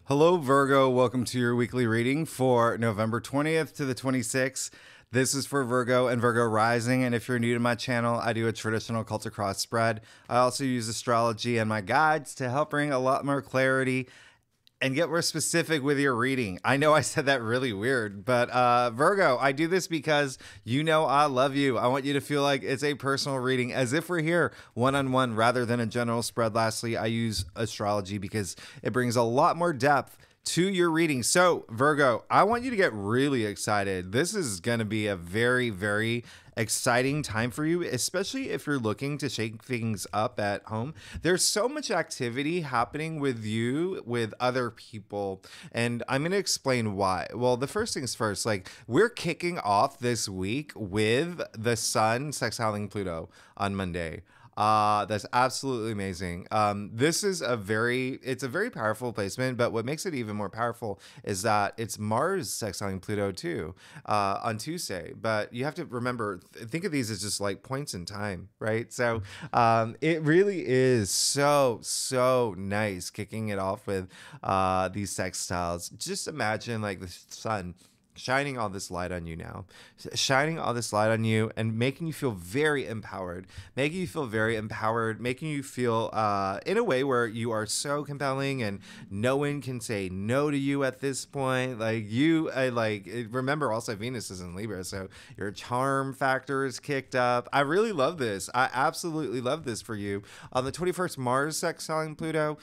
Hello, Virgo. Welcome to your weekly reading for November 20th to the 26th. This is for Virgo and Virgo rising. And if you're new to my channel, I do a traditional culture cross spread. I also use astrology and my guides to help bring a lot more clarity and get more specific with your reading. I know I said that really weird, but Virgo, I do this because you know I love you. I want you to feel like it's a personal reading, as if we're here one-on-one rather than a general spread. Lastly, I use astrology because it brings a lot more depth to your reading. So Virgo, I want you to get really excited. This is going to be a very, very exciting time for you, especially if you're looking to shake things up at home. There's so much activity happening with you, with other people, and I'm going to explain why. Well, the first things first, like we're kicking off this week with the sun sextiling Pluto on Monday. That's absolutely amazing. This is it's a very powerful placement, but what makes it even more powerful is that it's Mars sextiling Pluto too, on Tuesday. But you have to remember, think of these as just like points in time, right? So, it really is so nice kicking it off with, these sextiles. Just imagine like the sun shining all this light on you now, shining all this light on you and making you feel very empowered, making you feel in a way where you are so compelling and no one can say no to you at this point. Like remember also Venus is in Libra, so your charm factor is kicked up. I really love this. I absolutely love this for you. On the 21st, Mars sextiling Pluto.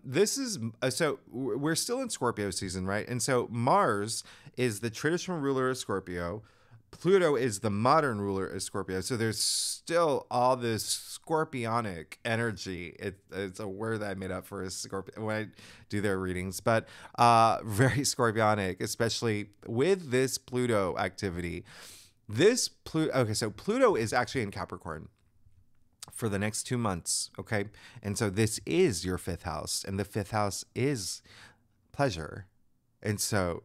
This is, so we're still in Scorpio season, right? And so Mars is the traditional ruler of Scorpio. Pluto is the modern ruler of Scorpio. So there's still all this scorpionic energy. It's a word that I made up for a Scorpio when I do their readings, but very scorpionic, especially with this Pluto activity. Okay, so Pluto is actually in Capricorn for the next 2 months, okay? And so this is your fifth house, and the fifth house is pleasure. And so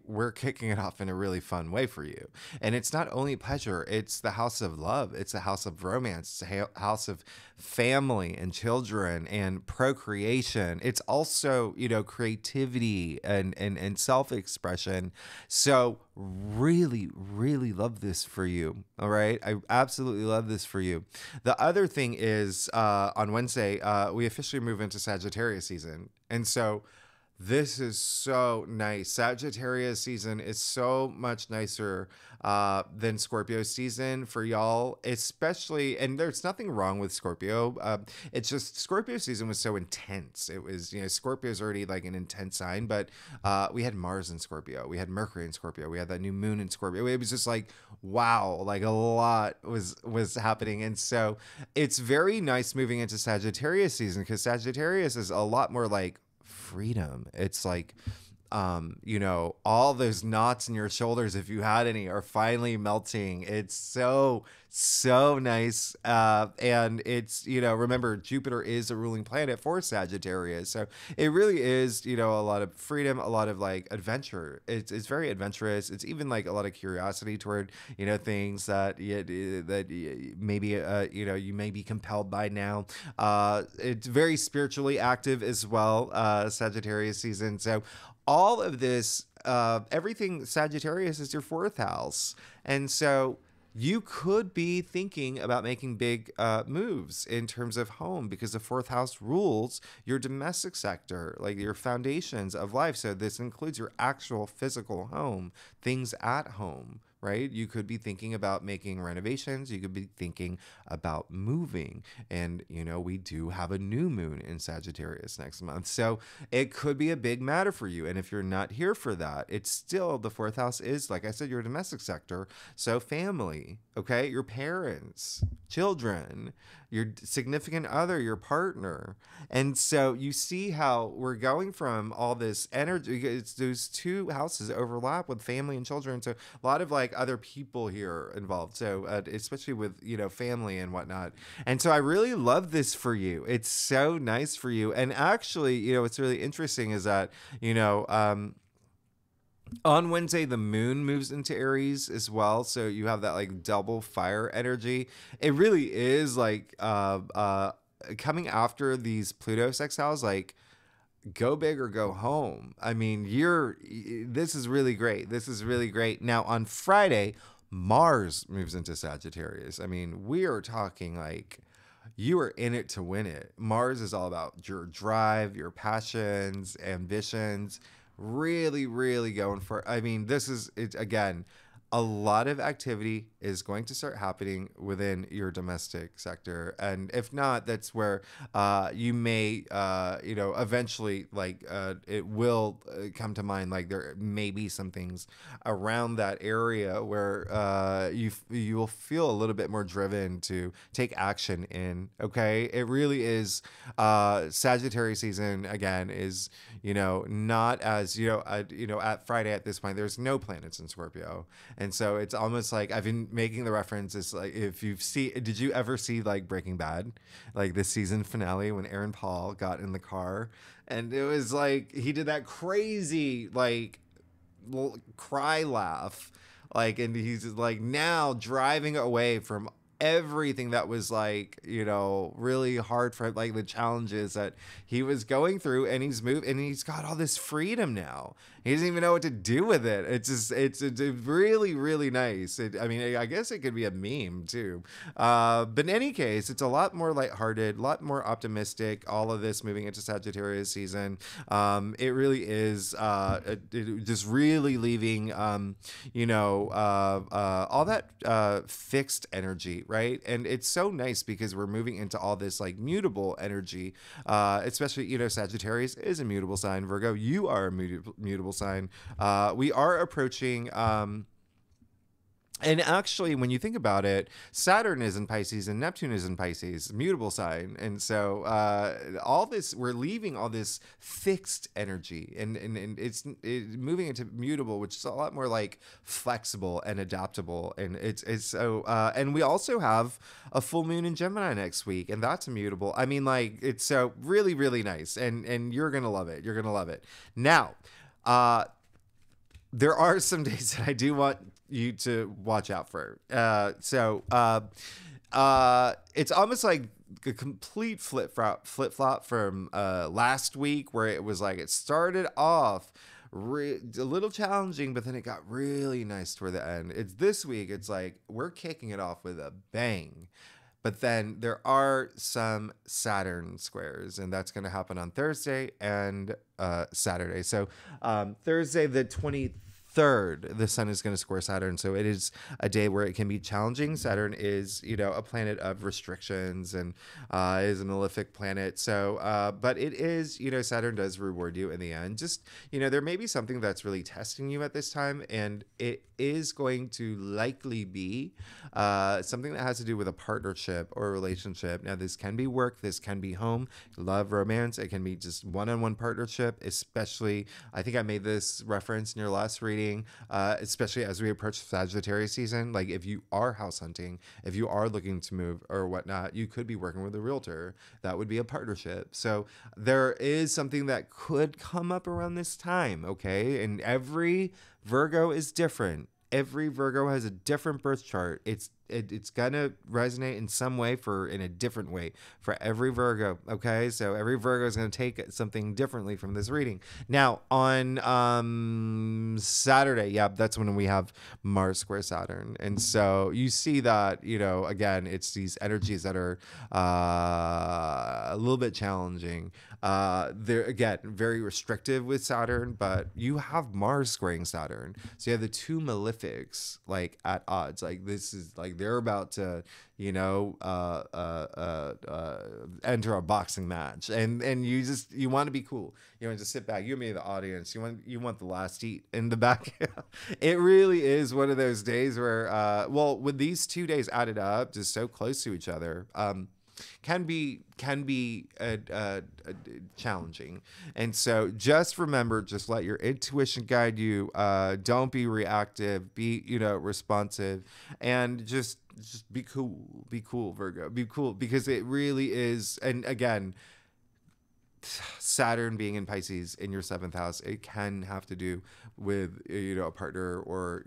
we're kicking it off in a really fun way for you. And it's not only pleasure, it's the house of love. It's a house of romance. It's a house of family and children and procreation. It's also, creativity and self-expression. So really, really love this for you. All right. I absolutely love this for you. The other thing is, on Wednesday, we officially move into Sagittarius season. And so this is so nice. Sagittarius season is so much nicer than Scorpio season for y'all, especially, and there's nothing wrong with Scorpio. It's just Scorpio season was so intense. It was, Scorpio's already like an intense sign, but we had Mars in Scorpio. We had Mercury in Scorpio. We had that new moon in Scorpio. It was just like, wow, like a lot was happening. And so it's very nice moving into Sagittarius season because Sagittarius is a lot more like freedom. It's like, all those knots in your shoulders, if you had any, are finally melting. It's so nice. And it's, remember, Jupiter is a ruling planet for Sagittarius. So it really is, a lot of freedom, a lot of like adventure. It's very adventurous. It's even like a lot of curiosity toward, things that maybe, you may be compelled by now. It's very spiritually active as well, Sagittarius season. So all of this, everything Sagittarius is your fourth house. And so you could be thinking about making big moves in terms of home because the fourth house rules your domestic sector, like your foundations of life. So this includes your actual physical home, things at home, right? You could be thinking about making renovations. You could be thinking about moving. And, we do have a new moon in Sagittarius next month. So it could be a big matter for you. And if you're not here for that, it's still the fourth house is, like I said, your domestic sector. So family, okay? Your parents, children, your significant other, your partner. And so you see how we're going from all this energy. It's those two houses overlap with family and children. So a lot of like other people here involved. So especially with, family and whatnot. And so I really love this for you. It's so nice for you. And actually, what's really interesting is that, on Wednesday, the moon moves into Aries as well. So you have that like double fire energy. It really is like coming after these Pluto sextiles, like go big or go home. I mean, this is really great. This is really great. Now on Friday, Mars moves into Sagittarius. I mean, we are talking like you are in it to win it. Mars is all about your drive, your passions, ambitions, really, really going for it. I mean, this is it again. A lot of activity is going to start happening within your domestic sector, and if not, that's where you may, eventually, like it will come to mind. Like there may be some things around that area where you will feel a little bit more driven to take action in. Okay, it really is. Sagittarius season again is not as at Friday at this point. There's no planets in Scorpio. And so it's almost like I've been making the reference. It's like did you ever see like Breaking Bad, like the season finale when Aaron Paul got in the car and it was like he did that crazy like cry laugh, like, and he's like now driving away from everything that was like really hard for him, like the challenges that he was going through, and he's got all this freedom now. He doesn't even know what to do with it. It's really, really nice. I mean, I guess it could be a meme too, but in any case, it's a lot more lighthearted, a lot more optimistic. All of this moving into Sagittarius season, it really is just really leaving all that fixed energy, right? And it's so nice because we're moving into all this like mutable energy, especially, Sagittarius is a mutable sign. Virgo, you are a mutable sign. We are approaching, and actually, when you think about it, Saturn is in Pisces and Neptune is in Pisces, mutable sign. And so all this, we're leaving all this fixed energy and it's moving into mutable, which is a lot more like flexible and adaptable. And it's so, and we also have a full moon in Gemini next week, and that's immutable. I mean, like, it's so really, really nice. And you're going to love it. You're going to love it. Now, there are some days that I do want you to watch out for. It's almost like a complete flip flop from last week, where it was like it started off a little challenging, but then it got really nice toward the end. It's this week. It's like we're kicking it off with a bang. But then there are some Saturn squares, and that's going to happen on Thursday and Saturday. So Thursday, the 23rd, the sun is going to square Saturn. So it is a day where it can be challenging. Saturn is, a planet of restrictions and is a malefic planet. So, but it is, Saturn does reward you in the end. Just, there may be something that's really testing you at this time, and it is going to likely be something that has to do with a partnership or a relationship. Now, this can be work, this can be home, love, romance. It can be just one-on-one partnership, especially, I think I made this reference in your last reading, especially as we approach Sagittarius season. Like if you are house hunting, if you are looking to move or whatnot, you could be working with a realtor. That would be a partnership. So there is something that could come up around this time, okay? And every Virgo is different. Every Virgo has a different birth chart. It's gonna resonate in some way in a different way for every Virgo. Okay, so every Virgo is gonna take something differently from this reading. Now on Saturday, that's when we have Mars square Saturn, and so you see that again, it's these energies that are a little bit challenging. They're again very restrictive with Saturn, but you have Mars squaring Saturn, so you have the two malefics like at odds. Like this is like they're about to enter a boxing match, and you want to be cool. You want to just sit back. You and me, the audience. You want the last eat in the back. It really is one of those days where with these 2 days added up, just so close to each other, can be challenging. And so just remember, just let your intuition guide you. Don't be reactive, be responsive, and just be cool, Virgo, be cool, because it really is. And again, Saturn being in Pisces in your 7th house, it can have to do with, a partner or,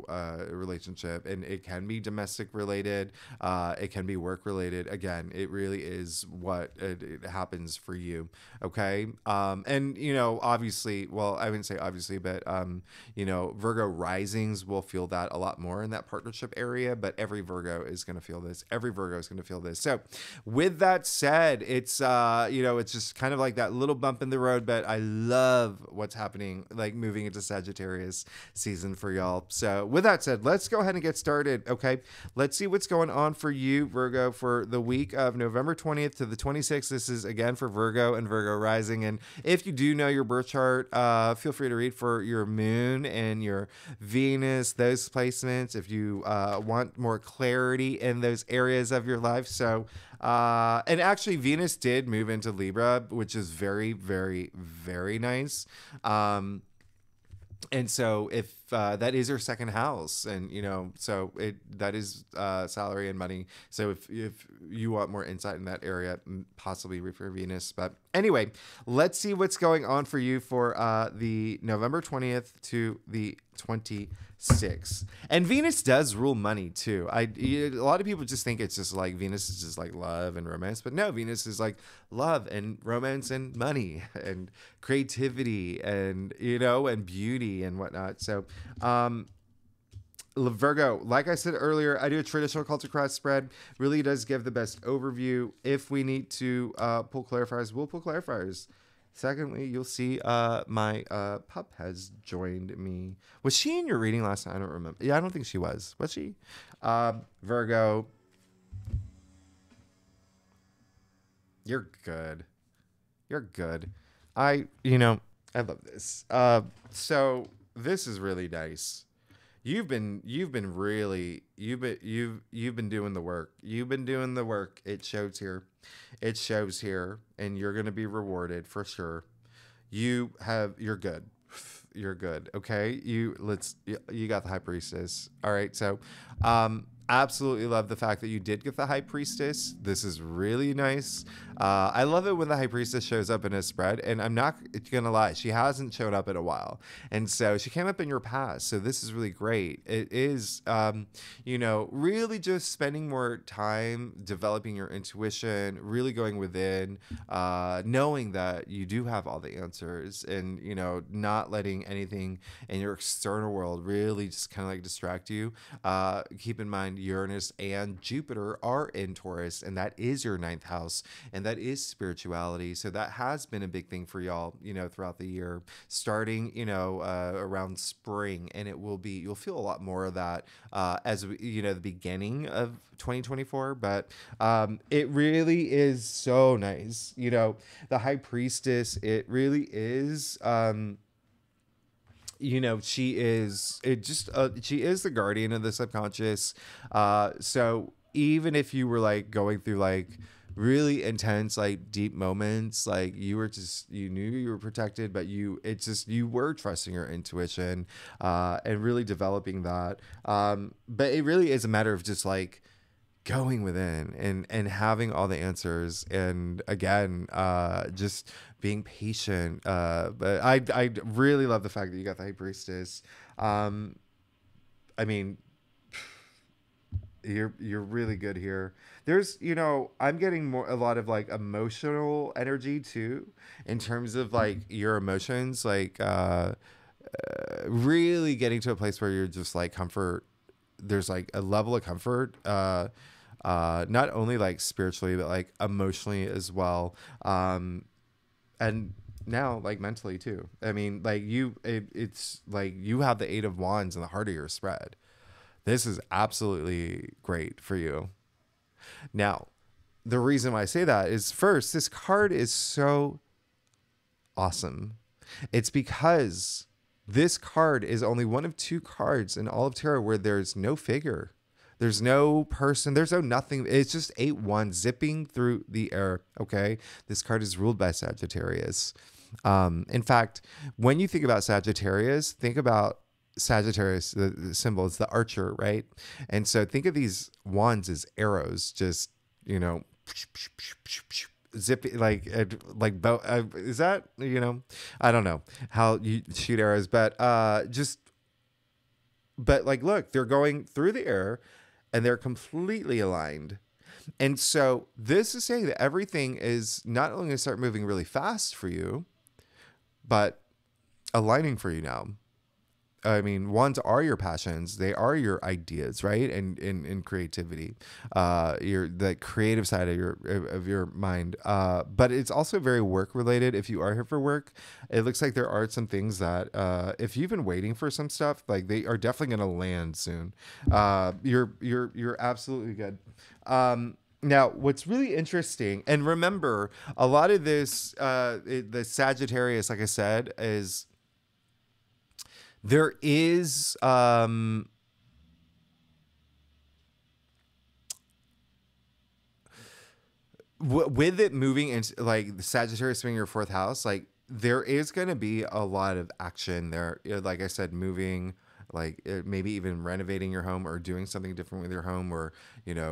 a relationship, and it can be domestic related. It can be work related. Again, it really is what it happens for you. Okay. And, obviously, well, I wouldn't say obviously, but, Virgo risings will feel that a lot more in that partnership area, but every Virgo is going to feel this. Every Virgo is going to feel this. So with that said, it's, it's just kind of like that little bump in the road, but I love what's happening, like moving into Sagittarius season for y'all. So with that said, let's go ahead and get started. Okay. Let's see what's going on for you, Virgo, for the week of November 20th to the 26th. This is again for Virgo and Virgo rising. And if you do know your birth chart, feel free to read for your moon and your Venus, those placements, if you want more clarity in those areas of your life. So, and actually Venus did move into Libra, which is very, very, very nice. And so if that is your 2nd house, and so that is salary and money. So if you want more insight in that area, possibly for Venus. But anyway, let's see what's going on for you for the November 20th to the 26th. And Venus does rule money too. A lot of people just think it's just like Venus is just like love and romance, but no, Venus is like love and romance and money and creativity and and beauty and whatnot. So Virgo, like I said earlier, I do a traditional culture cross spread. Really does give the best overview. If we need to pull clarifiers, we'll pull clarifiers. Secondly, you'll see my pup has joined me. Was she in your reading last night? I don't remember. Yeah, I don't think she was. Was she? Virgo, you're good. You're good. I love this. So this is really nice. You've been doing the work. You've been doing the work. It shows here. It shows here, and you're going to be rewarded for sure. You're good. You're good. Okay. You got the High Priestess. All right. So, absolutely love the fact that you did get the High Priestess. This is really nice. I love it when the High Priestess shows up in a spread, and I'm not gonna lie, she hasn't shown up in a while, and so she came up in your past. So this is really great. It is, really just spending more time developing your intuition, really going within, knowing that you do have all the answers, and not letting anything in your external world really just kind of like distract you. Keep in mind, Uranus and Jupiter are in Taurus, and that is your 9th house, and that is spirituality. So that has been a big thing for y'all, throughout the year, starting, around spring, and you'll feel a lot more of that, as the beginning of 2024. But it really is so nice. The High Priestess, it really is, she is the guardian of the subconscious. So even if you were like going through like really intense, like deep moments, like you knew you were protected, but you were trusting your intuition, and really developing that. But it really is a matter of just like going within and having all the answers, and again, just being patient. But I really love the fact that you got the High Priestess. I mean, you're really good here. There's, I'm getting a lot of like emotional energy too, in terms of like your emotions, like really getting to a place where you're just like comfort. There's like a level of comfort, not only like spiritually, but like emotionally as well. And now like mentally too. I mean, like it's like you have the 8 of Wands in the heart of your spread. This is absolutely great for you. Now, the reason why I say that is, first, this card is so awesome. It's because this card is only one of 2 cards in all of tarot where there's no figure. There's no person. There's no nothing. It's just 8 wands zipping through the air. Okay. This card is ruled by Sagittarius. In fact, when you think about Sagittarius, think about Sagittarius, the symbol is the archer, right? And so think of these wands as arrows, just, zippy, is that, I don't know how you shoot arrows, but like, look, they're going through the air and they're completely aligned. And so this is saying that everything is not only going to start moving really fast for you, but aligning for you now. I mean, ones are your passions. They are your ideas, right? And in creativity, your the creative side of your mind. But it's also very work related. If you are here for work, it looks like there are some things that, if you've been waiting for some stuff, like they are definitely going to land soon. You're absolutely good. Now, what's really interesting, and remember, a lot of this, the Sagittarius, like I said, is there is with it moving into like the Sagittarius being your fourth house, like there is going to be a lot of action there. Like I said, moving, like maybe even renovating your home or doing something different with your home, or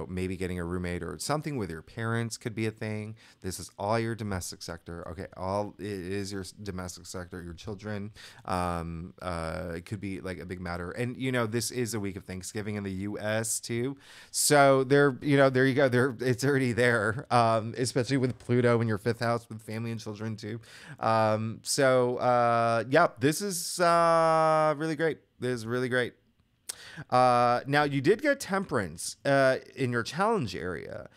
maybe getting a roommate or something with your parents could be a thing. This is all your domestic sector. Okay, all it is your domestic sector, your children. It could be like a big matter, and this is a week of Thanksgiving in the U.S. too, so there you go, there it's already there, especially with Pluto in your fifth house with family and children too. Yeah, this is really great. This is really great. Now, you did get Temperance in your challenge area.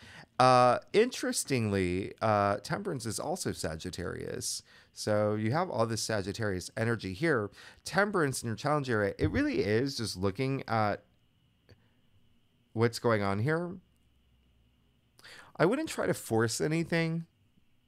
Interestingly, Temperance is also Sagittarius. So you have all this Sagittarius energy here. Temperance in your challenge area, it really is just looking at what's going on here. I wouldn't try to force anything.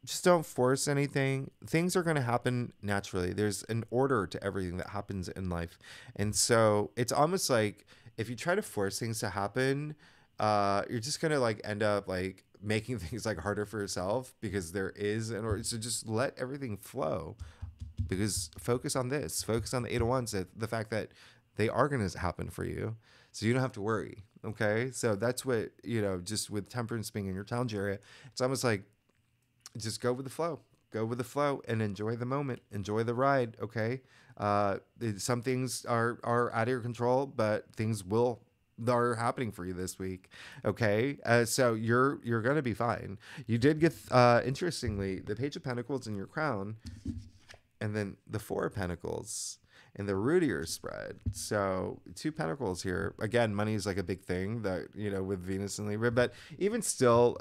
Just don't force anything. Things are going to happen naturally. There's an order to everything that happens in life. And so it's almost like if you try to force things to happen, you're just going to like end up like making things like harder for yourself, because there is an order. So just let everything flow, because focus on this, focus on the 801s, the fact that they are going to happen for you. So you don't have to worry. Okay. So that's what, just with Temperance being in your challenge area, it's almost like, just go with the flow. Go with the flow and enjoy the moment. Enjoy the ride. Okay. Some things are out of your control, but things are happening for you this week. Okay. So you're gonna be fine. You did get interestingly the Page of Pentacles in your crown, and then the Four of Pentacles in the root of your spread. So 2 Pentacles here. Again, money is like a big thing that, with Venus and Libra, but even still,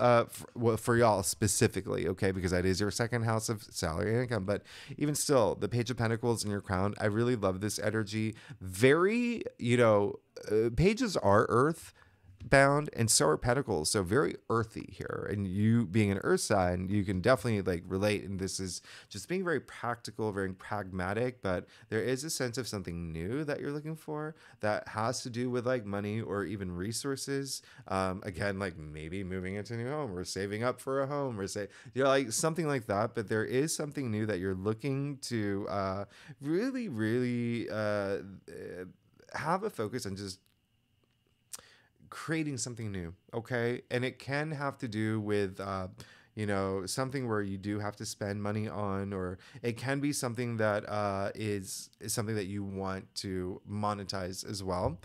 for y'all specifically, okay, because that is your second house of salary and income, but even still, the Page of Pentacles in your crown, I really love this energy. Very, pages are earth bound, and so are Pentacles, so very earthy here. And you being an earth sign, you can definitely like relate, and this is just being very practical, very pragmatic, but there is a sense of something new that you're looking for that has to do with like money or even resources. Again, like maybe moving into a new home or saving up for a home, or like something like that. But there is something new that you're looking to really have a focus on, just creating something new. Okay. And it can have to do with, something where you do have to spend money on, or it can be something that is something that you want to monetize as well.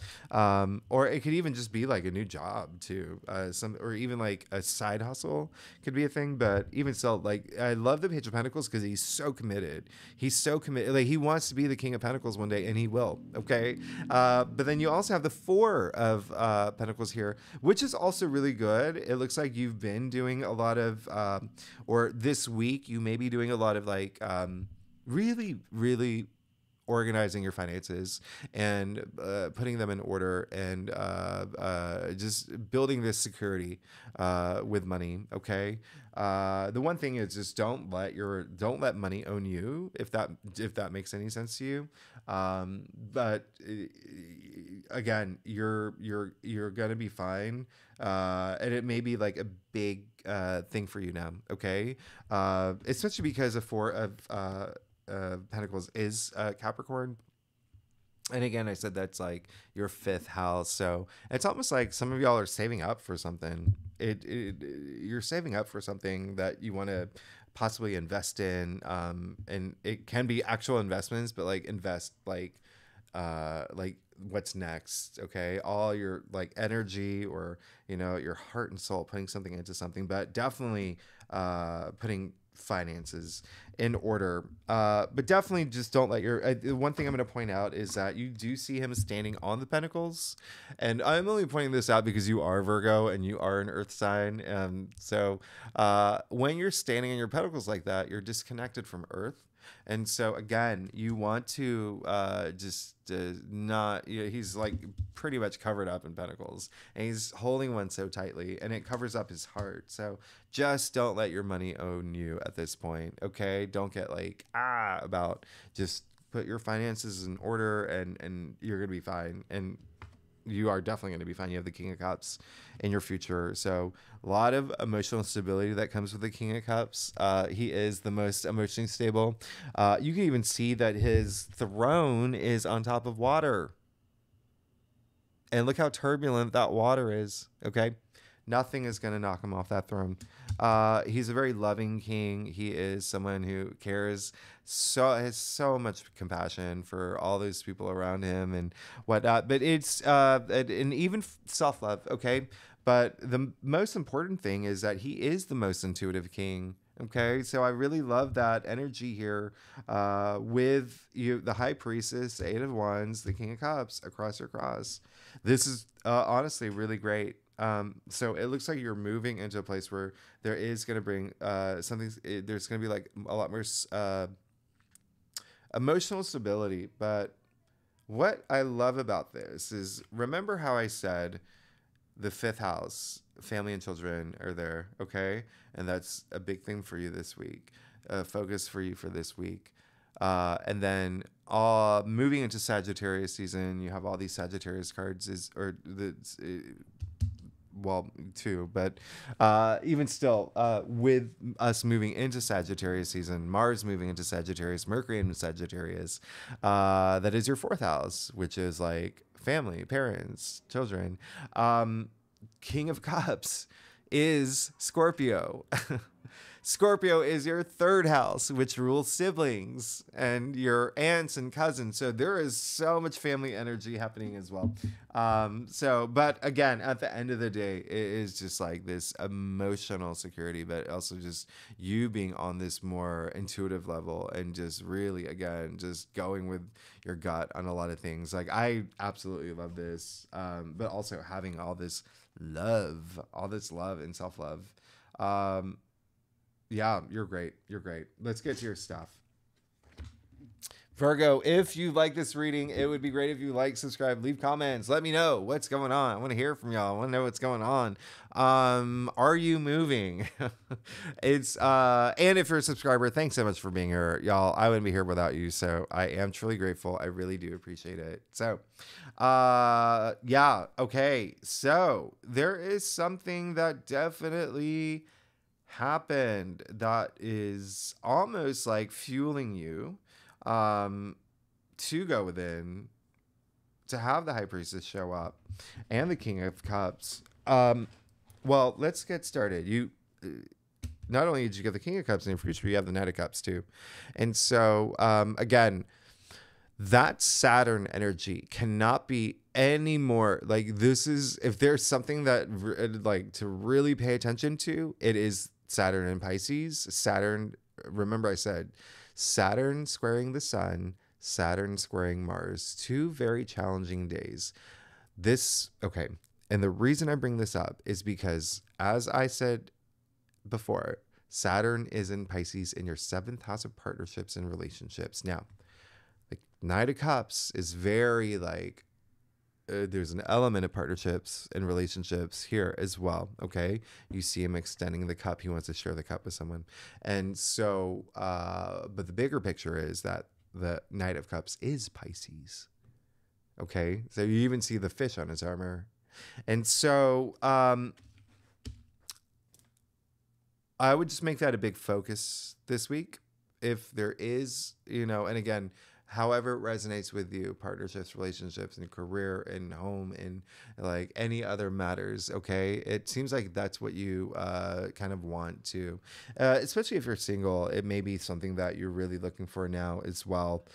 Or it could even just be like a new job too. Or even like a side hustle could be a thing. But even still, like, I love the Page of Pentacles because he's so committed. He's so committed. Like, he wants to be the King of Pentacles one day, and he will. Okay. But then you also have the Four of Pentacles here, which is also really good. It looks like you've been doing a lot of, or this week you may be doing a lot of like really organizing your finances and putting them in order, and just building this security with money. Okay. The one thing is, just don't let money own you, if that makes any sense to you. But again, you're gonna be fine. And it may be like a big thing for you now. Okay. Especially because the Four of Pentacles is Capricorn. And again, I said that's like your fifth house. So it's almost like some of y'all are saving up for something. You're saving up for something that you want to possibly invest in. And it can be actual investments, but like invest like what's next. Okay. All your like energy or, your heart and soul, putting something into something, but definitely, putting finances in order. But definitely just don't let one thing I'm going to point out is that you do see him standing on the pentacles. And I'm only pointing this out because you are Virgo and you are an earth sign. So when you're standing in your pentacles like that, you're disconnected from earth. And so again, you want to just not. He's like pretty much covered up in pentacles, and he's holding one so tightly, and it covers up his heart. So just don't let your money own you at this point. Okay, don't get like about. Just put your finances in order, and you're gonna be fine. And you are definitely going to be fine. You have the King of Cups in your future. So a lot of emotional stability that comes with the King of Cups. He is the most emotionally stable. You can even see that his throne is on top of water. And look how turbulent that water is. Okay. Nothing is going to knock him off that throne. He's a very loving king. He is someone who cares, has so much compassion for all those people around him and whatnot. But it's and even self-love. Okay. But the most important thing is that he is the most intuitive king. Okay, so I really love that energy here with you, the High Priestess, Eight of Wands, the King of Cups across your cross. This is honestly really great. So it looks like you're moving into a place where there is going to bring something. There's going to be like a lot more emotional stability. But what I love about this is, remember how I said the fifth house, family and children are there, okay? And that's a big thing for you this week, focus for you for this week. And then moving into Sagittarius season, you have all these Sagittarius cards well, two, but even still, with us moving into Sagittarius season, Mars moving into Sagittarius, Mercury into Sagittarius, that is your fourth house, which is like family, parents, children. King of Cups is Scorpio. Scorpio is your third house, which rules siblings and your aunts and cousins. So there is so much family energy happening as well. But again, at the end of the day, it is just like this emotional security, but also just you being on this more intuitive level and just really, again, just going with your gut on a lot of things. Like, I absolutely love this, but also having all this love and self-love. Yeah, you're great. You're great. Let's get to your stuff. Virgo, if you like this reading, it would be great if you like, subscribe, leave comments. Let me know what's going on. I want to hear from y'all. I want to know what's going on. Are you moving? And if you're a subscriber, thanks so much for being here, y'all. I wouldn't be here without you. So I am truly grateful. I really do appreciate it. So, yeah. Okay. So there is something that definitely happened that is almost like fueling you to go within, to have the High Priestess show up and the King of Cups. Well, let's get started. You not only did you get the King of Cups in your future, you have the Knight of Cups too. And so again, that Saturn energy cannot be any more like, this is, if there's something that like to really pay attention to, it is Saturn and Pisces. Saturn, remember I said Saturn squaring the sun, Saturn squaring Mars, two very challenging days. Okay. And the reason I bring this up is because, as I said before, Saturn is in Pisces in your seventh house of partnerships and relationships. Now, the Knight of Cups is very like, there's an element of partnerships and relationships here as well. Okay. You see him extending the cup. He wants to share the cup with someone. And so, but the bigger picture is that the Knight of Cups is Pisces. Okay. So you even see the fish on his armor. And so, I would just make that a big focus this week. If there is, and again, however it resonates with you, partnerships, relationships, and career and home and like any other matters. Okay. It seems like that's what you kind of want to, especially if you're single. It may be something that you're really looking for now as well.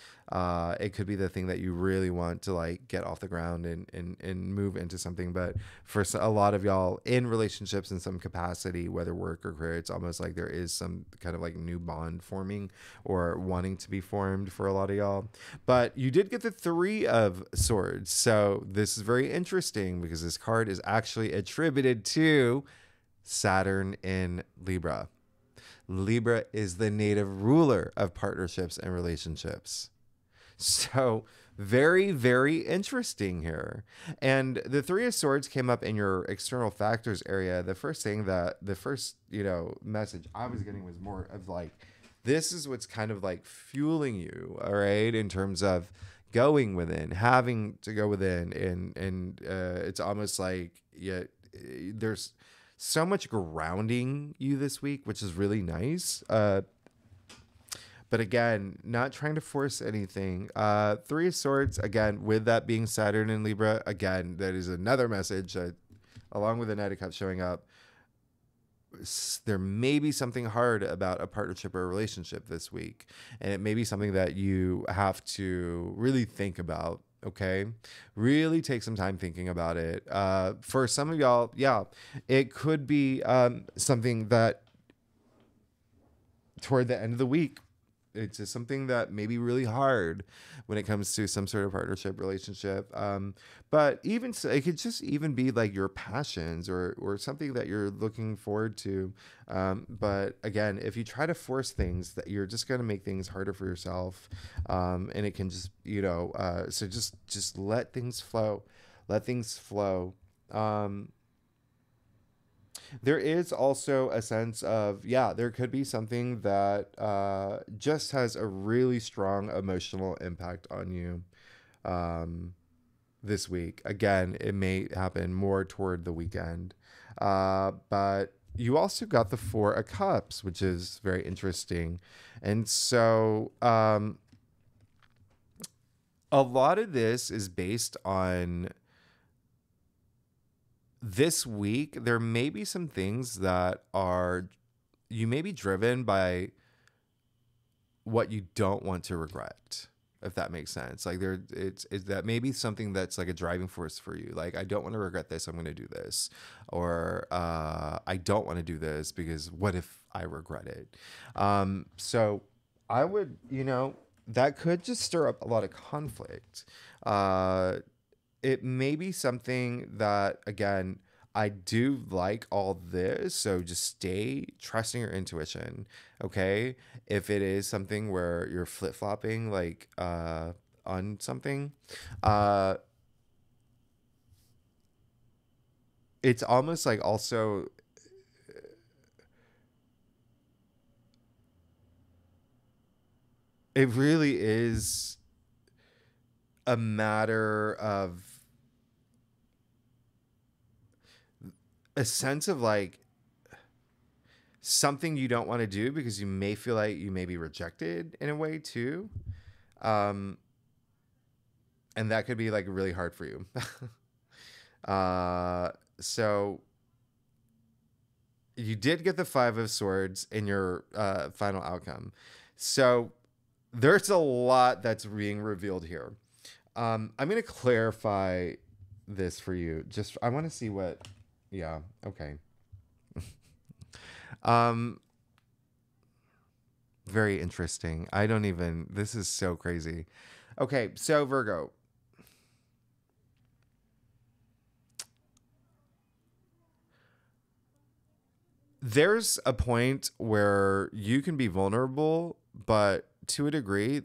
It could be the thing that you really want to like get off the ground and move into something. But for a lot of y'all in relationships in some capacity, whether work or career, it's almost like there is some kind of like new bond forming or wanting to be formed for a lot of y'all. But you did get the Three of Swords. So this is very interesting because this card is actually attributed to Saturn in Libra. Libra is the native ruler of partnerships and relationships. So very, very interesting here. And the Three of Swords came up in your external factors area. The first, message I was getting was more of like, this is what's kind of like fueling you, all right, in terms of going within, having to go within. And it's almost like, yeah, there's so much grounding you this week, which is really nice. But again, not trying to force anything. Three of Swords, again, with that being Saturn in Libra, again, that is another message along with the Knight of Cups showing up. There may be something hard about a partnership or a relationship this week. And it may be something that you have to really think about. Okay. Really take some time thinking about it. For some of y'all, yeah, it could be something that toward the end of the week, it's just something that may be really hard when it comes to some sort of partnership relationship. But even so, it could just even be like your passions or something that you're looking forward to. But again, if you try to force things, that you're just going to make things harder for yourself. And it can just, so just let things flow, let things flow. There is also a sense of, there could be something that just has a really strong emotional impact on you this week. Again, it may happen more toward the weekend. But you also got the Four of Cups, which is very interesting. And so a lot of this is based on this week. There may be some things that you may be driven by what you don't want to regret, if that makes sense. Like it's that may be something that's like a driving force for you. Like, I don't want to regret this, I'm going to do this. Or I don't want to do this because what if I regret it? So I would, that could just stir up a lot of conflict. It may be something that, again, I do like all this, so just stay trusting your intuition, okay? If it is something where you're flip-flopping, like, on something, it's almost like also, it really is a matter of a sense of like something you don't want to do because you may feel like you may be rejected in a way too. And that could be like really hard for you. So you did get the Five of Swords in your final outcome. So there's a lot that's being revealed here. I'm going to clarify this for you. I want to see what, okay. Very interesting. This is so crazy. Okay, so Virgo. There's a point where you can be vulnerable, but to a degree,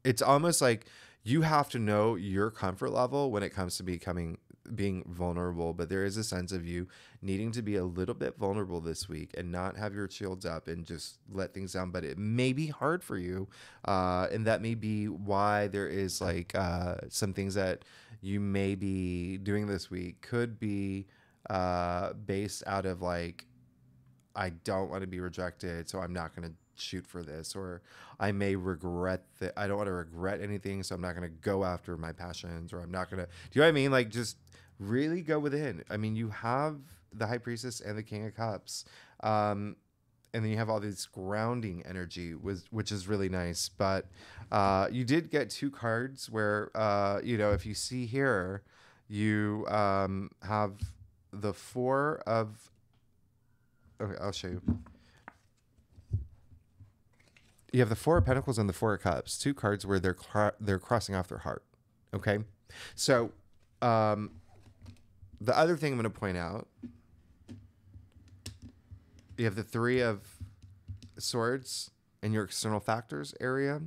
it's almost like you have to know your comfort level when it comes to being vulnerable. But there is a sense of you needing to be a little bit vulnerable this week and not have your shields up and just let things down. But it may be hard for you. And that may be why there is like some things that you may be doing this week could be based out of like, I don't want to be rejected, so I'm not going to shoot for this, or I may regret that. I don't want to regret anything, so I'm not going to go after my passions, or I'm not going to, do you know what I mean? Like, just really go within. I mean, you have the High Priestess and the King of Cups. And then you have all this grounding energy, which is really nice. But you did get two cards where, if you see here, you have the Four of... Okay, I'll show you. You have the Four of Pentacles and the Four of Cups, two cards where they're crossing off their heart. Okay? So the other thing I'm going to point out, you have the Three of Swords in your external factors area.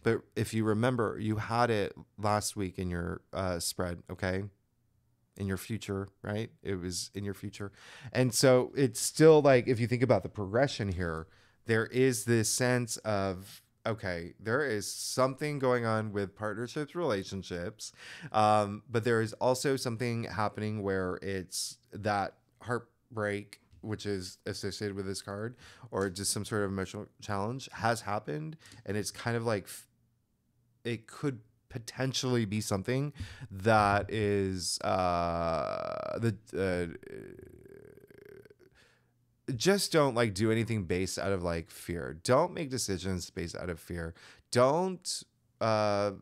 But if you remember, you had it last week in your spread, okay? In your future, right? It was in your future. And so it's still like, if you think about the progression here, there is this sense of, okay, there is something going on with partnerships, relationships. But there is also something happening where it's that heartbreak, which is associated with this card, or just some sort of emotional challenge has happened. And it's kind of like, it could potentially be something that is just don't like do anything based out of like fear. Don't make decisions based out of fear. Don't and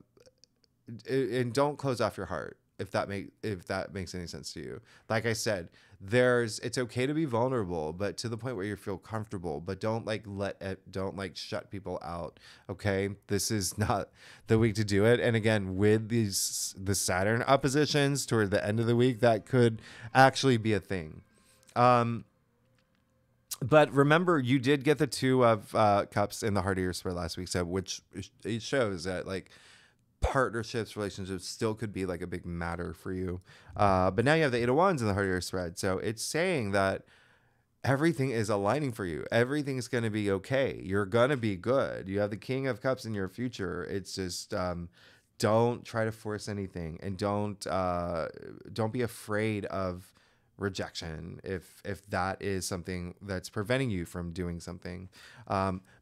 don't close off your heart, if that makes any sense to you. Like I said, it's okay to be vulnerable, but to the point where you feel comfortable, but don't like shut people out. Okay. This is not the week to do it. And again, with the Saturn oppositions toward the end of the week, that could actually be a thing. But remember, you did get the Two of Cups in the heart of your spread last week. So which it shows that like partnerships, relationships still could be like a big matter for you. But now you have the Eight of Wands in the heart of your spread. So it's saying that everything is aligning for you. Everything's going to be okay. You're going to be good. You have the King of Cups in your future. It's just, don't try to force anything, and don't be afraid of rejection if that is something that's preventing you from doing something.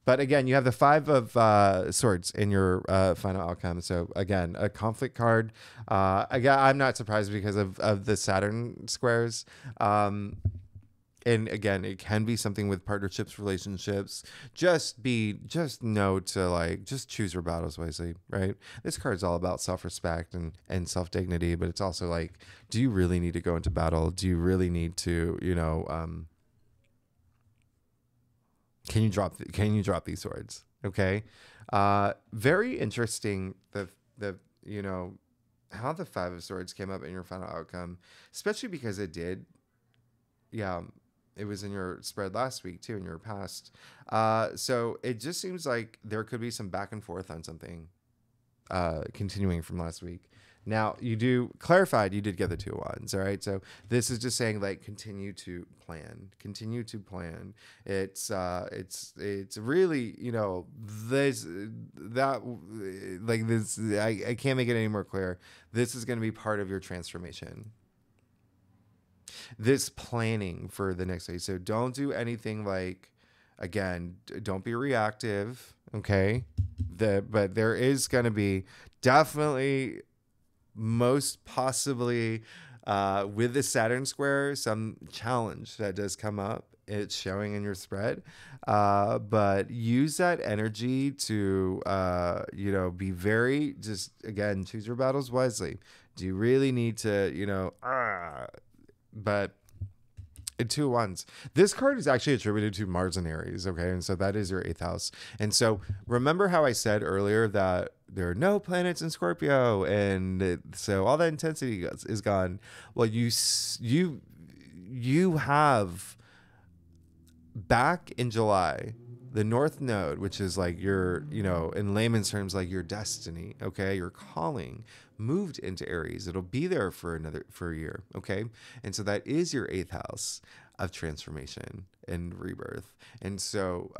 But again, you have the Five of Swords in your final outcome. So again, a conflict card. Again, I'm not surprised because of the Saturn squares. And again, it can be something with partnerships, relationships. Just know to like, just choose your battles wisely, right? This card's all about self-respect and self-dignity, but it's also like, do you really need to go into battle? Do you really need to, can you drop these swords? Okay. Very interesting. How the Five of Swords came up in your final outcome, especially because it did. Yeah. It was in your spread last week too, in your past. So it just seems like there could be some back and forth on something, continuing from last week. Now you did get the Two of Wands. All right. So this is just saying like, continue to plan. It's really, I can't make it any more clear. This is going to be part of your transformation. This planning for the next day. So don't do anything like, again, don't be reactive. Okay. But there is going to be definitely, most possibly, with the Saturn square, some challenge that does come up. It's showing in your spread. But use that energy to, be very, just again, choose your battles wisely. Do you really need to, but Two of Wands. This card is actually attributed to Mars and Aries, okay? And so that is your 8th house. And so remember how I said earlier that there are no planets in Scorpio, and so all that intensity is gone. Well, you have back in July, the North Node, which is like your, in layman's terms, like your destiny, okay, your calling, moved into Aries. It'll be there for a year, okay? And so that is your 8th house of transformation and rebirth. And so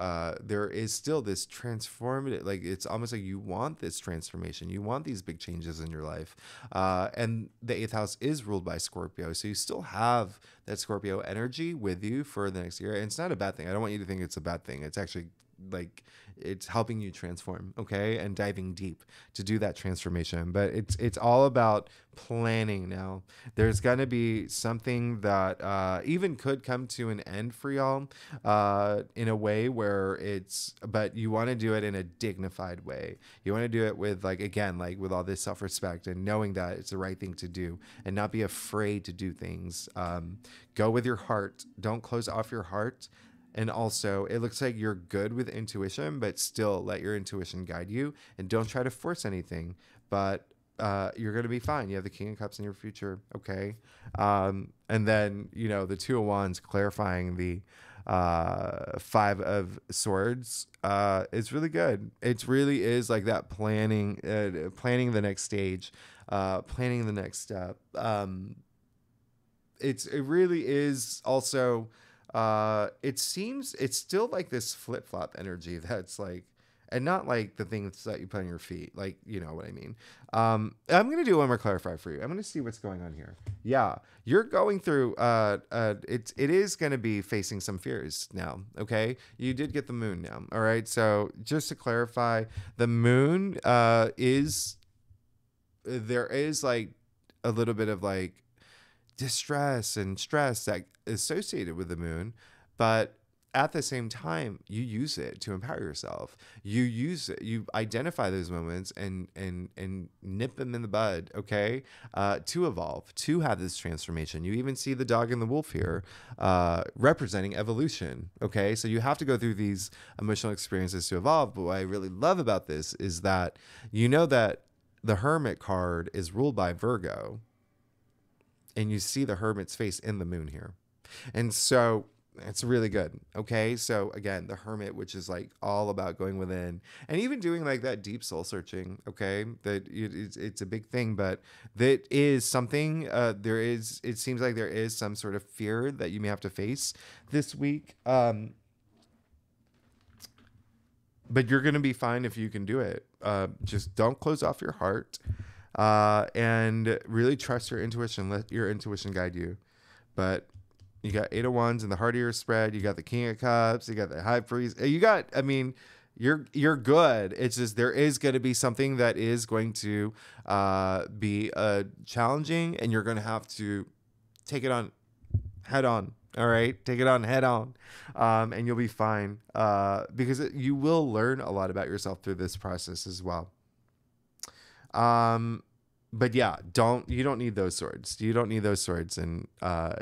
there is still this transformative, like it's almost like you want this transformation. You want these big changes in your life. And the 8th house is ruled by Scorpio. So you still have that Scorpio energy with you for the next year. And it's not a bad thing. I don't want you to think it's a bad thing. It's actually like it's helping you transform, okay, and diving deep to do that transformation. But it's all about planning now. There's gonna be something that even could come to an end for y'all in a way where but you want to do it in a dignified way. You want to do it with, like, again, like with all this self-respect and knowing that it's the right thing to do and not be afraid to do things. Go with your heart. Don't close off your heart. And also, it looks like you're good with intuition, but still let your intuition guide you and don't try to force anything. But you're going to be fine. You have the King of Cups in your future. Okay. And then, the Two of Wands clarifying the Five of Swords is really good. It really is like that planning the next stage, planning the next step. It really is also, it seems it's still like this flip-flop energy that's like, and not like the things that you put on your feet, like, you know what I mean. I'm gonna do one more clarifier for you. I'm gonna see what's going on here. Yeah, you're going through it is gonna be facing some fears now. Okay, you did get the moon now. All right, so just to clarify, the moon there is like a little bit of like distress and stress that is associated with the moon, but at the same time, you use it to empower yourself. You use it, you identify those moments and nip them in the bud, okay? To evolve, to have this transformation. You even see the dog and the wolf here, representing evolution, okay? So you have to go through these emotional experiences to evolve. But what I really love about this is that that the Hermit card is ruled by Virgo, and you see the Hermit's face in the moon here. And so it's really good. Okay. So again, the Hermit, which is like all about going within and even doing like that deep soul searching. Okay. That it's a big thing, but that is something, it seems like there is some sort of fear that you may have to face this week. But you're going to be fine if you can do it. Just don't close off your heart, and really trust your intuition. Let your intuition guide you. But you got Eight of Wands in the heart of your spread. You got the King of Cups. You got the High Priest. You're good. It's just there is going to be something that is going to be challenging, and you're going to have to take it on head on. All right, take it on head on, and you'll be fine because you will learn a lot about yourself through this process as well. But yeah, you don't need those swords. You don't need those swords, and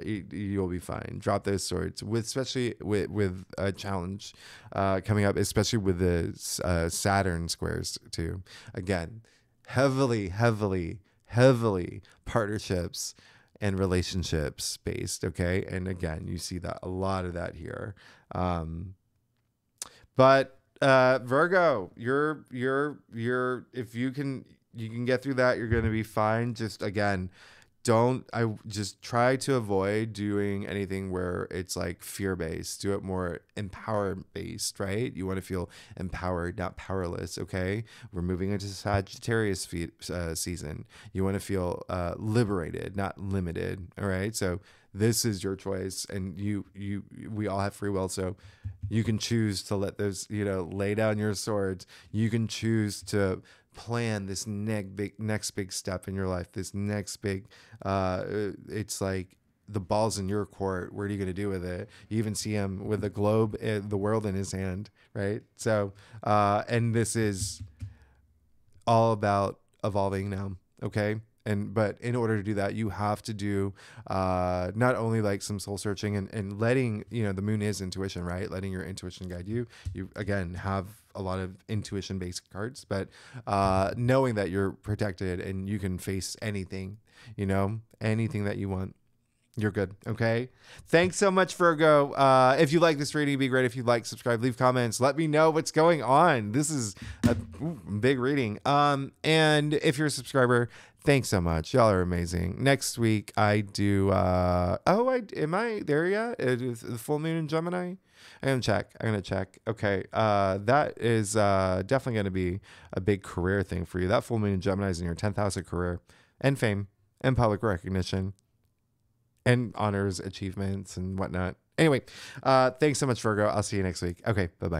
you'll be fine. Drop those swords, especially with a challenge coming up, especially with the Saturn squares too. Again, heavily partnerships and relationships based. Okay, and again, you see that a lot of that here. But Virgo, you're if you can get through that, you're going to be fine. Just again, just try to avoid doing anything where it's like fear based. Do it more empower based, right? You want to feel empowered, not powerless. Okay. We're moving into Sagittarius season. You want to feel liberated, not limited. All right. So this is your choice, and we all have free will. So you can choose to let those, lay down your swords. You can choose to plan this next big step in your life. This next big, it's like the ball's in your court. What are you going to do with it? You even see him with the globe, the world in his hand, right? So, and this is all about evolving now. Okay. But in order to do that, you have to do not only like some soul searching and letting, the moon is intuition, right? Letting your intuition guide you. You, again, have a lot of intuition based cards, but knowing that you're protected and you can face anything, anything that you want. You're good. Okay. Thanks so much, Virgo. If you like this reading, it'd be great if you like, subscribe, leave comments. Let me know what's going on. This is a big reading. And if you're a subscriber, thanks so much. Y'all are amazing. Next week, I do. Am I there yet? The full moon in Gemini? I'm gonna check. Okay. That is definitely going to be a big career thing for you. That full moon in Gemini is in your 10th house of career and fame and public recognition and honors, achievements, and whatnot. Anyway, thanks so much, Virgo. I'll see you next week. Okay, bye-bye.